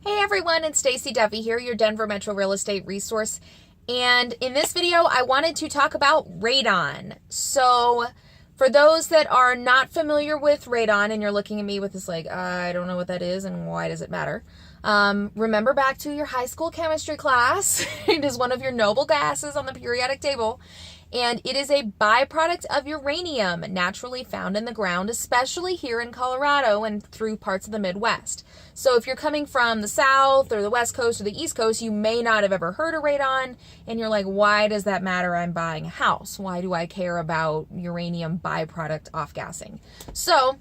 Hey everyone, it's Stacie Duffy here, your Denver Metro real estate resource. And in this video, I wanted to talk about radon. So for those that are not familiar with radon and you're looking at me with this like, I don't know what that is and why does it matter? Remember back to your high school chemistry class. It is one of your noble gases on the periodic table. And it is a byproduct of uranium naturally found in the ground, especially here in Colorado and through parts of the Midwest. So if you're coming from the South or the West Coast or the East Coast, you may not have ever heard of radon. And you're like, why does that matter? I'm buying a house. Why do I care about uranium byproduct off-gassing? So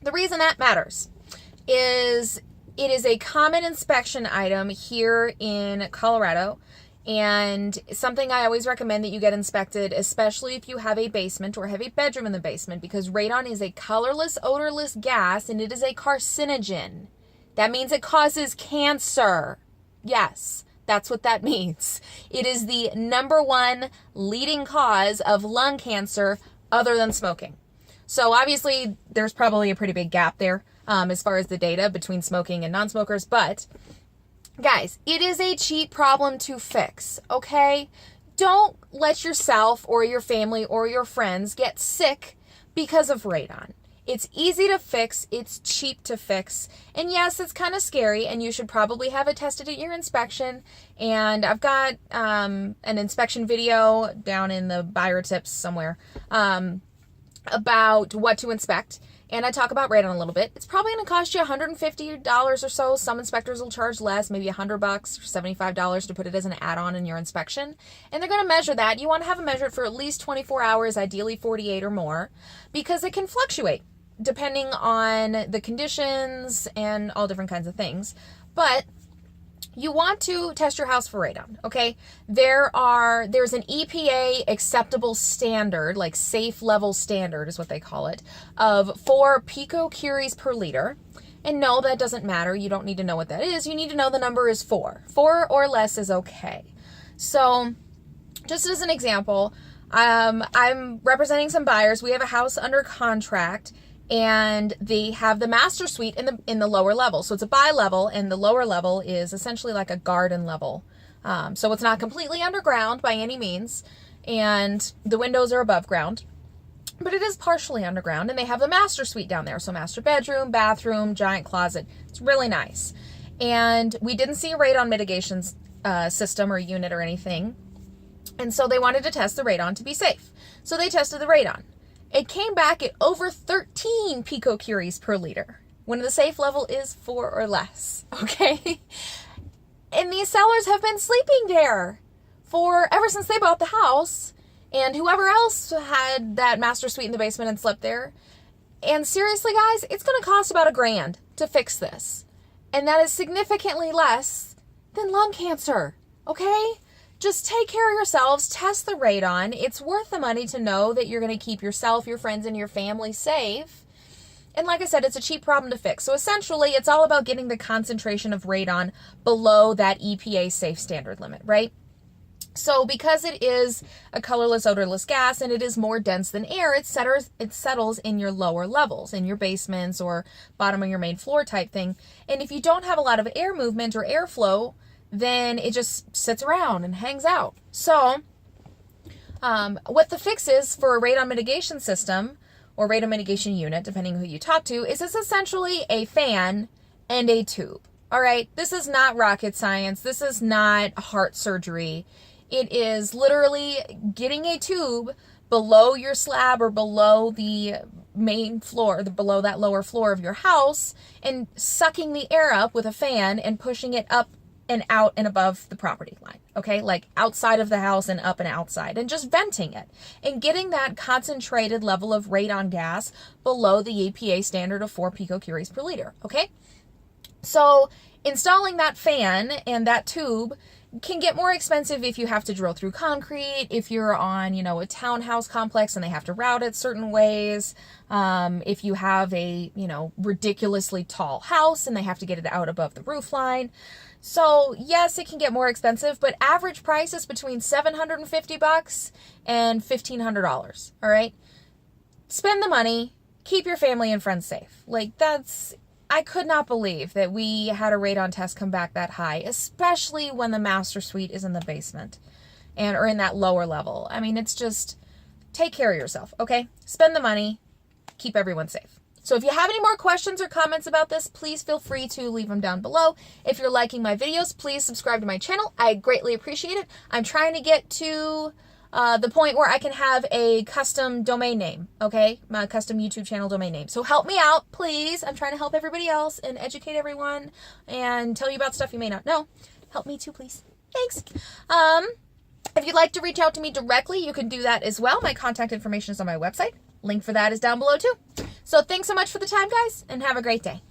the reason that matters is it is a common inspection item here in Colorado. And something I always recommend that you get inspected, especially if you have a basement or have a bedroom in the basement, because radon is a colorless, odorless gas and it is a carcinogen. That means it causes cancer. Yes, that's what that means. It is the #1 leading cause of lung cancer other than smoking. So obviously there's probably a pretty big gap there as far as the data between smoking and non-smokers, but guys, it is a cheap problem to fix, okay? Don't let yourself or your family or your friends get sick because of radon. It's easy to fix, it's cheap to fix, and yes, it's kind of scary, and you should probably have it tested at your inspection. And I've got an inspection video down in the buyer tips somewhere about what to inspect. And I talk about radon a little bit. It's probably going to cost you $150 or so. Some inspectors will charge less, maybe $100 or $75 to put it as an add-on in your inspection. And they're going to measure that. You want to have it measured for at least 24 hours, ideally 48 or more, because it can fluctuate depending on the conditions and all different kinds of things. But you want to test your house for radon, okay? There's an EPA acceptable standard, like safe level standard is what they call it, of 4 picocuries per liter. And no, that doesn't matter. You don't need to know what that is. You need to know the number is 4. 4 or less is okay. So just as an example, I'm representing some buyers. We have a house under contract, and they have the master suite in the lower level. So it's a bi-level, and the lower level is essentially like a garden level. So it's not completely underground by any means, and the windows are above ground, but it is partially underground, and they have the master suite down there. So master bedroom, bathroom, giant closet. It's really nice. And we didn't see a radon mitigation system or unit or anything. And so they wanted to test the radon to be safe. So they tested the radon. It came back at over 13 picocuries per liter, when the safe level is 4 or less, okay? And these sellers have been sleeping there ever since they bought the house, and whoever else had that master suite in the basement and slept there. And seriously, guys, it's going to cost about $1,000 to fix this. And that is significantly less than lung cancer, okay? Just take care of yourselves, test the radon. It's worth the money to know that you're going to keep yourself, your friends, and your family safe. And like I said, it's a cheap problem to fix. So essentially, it's all about getting the concentration of radon below that EPA safe standard limit, right? So because it is a colorless, odorless gas and it is more dense than air, it settles in your lower levels, in your basements or bottom of your main floor type thing. And if you don't have a lot of air movement or airflow, then it just sits around and hangs out. So what the fix is for a radon mitigation system or radon mitigation unit, depending who you talk to, is it's essentially a fan and a tube. All right, this is not rocket science. This is not heart surgery. It is literally getting a tube below your slab or below the main floor, below that lower floor of your house, and sucking the air up with a fan and pushing it up and out and above the property line, okay? Like outside of the house and up and outside, and just venting it and getting that concentrated level of radon gas below the EPA standard of 4 picocuries per liter, okay? So installing that fan and that tube can get more expensive if you have to drill through concrete, if you're on, a townhouse complex and they have to route it certain ways, if you have a, ridiculously tall house and they have to get it out above the roof line. So yes, it can get more expensive, but average price is between $750 and $1,500, all right? Spend the money, keep your family and friends safe. Like, that's I could not believe that we had a radon test come back that high, especially when the master suite is in the basement or in that lower level. I mean, it's just, take care of yourself, okay? Spend the money, keep everyone safe. So if you have any more questions or comments about this, please feel free to leave them down below. If you're liking my videos, please subscribe to my channel. I greatly appreciate it. I'm trying to get to the point where I can have a custom domain name, okay? My custom YouTube channel domain name. So help me out, please. I'm trying to help everybody else and educate everyone and tell you about stuff you may not know. Help me too, please. Thanks. If you'd like to reach out to me directly, you can do that as well. My contact information is on my website. Link for that is down below too. So thanks so much for the time, guys, and have a great day.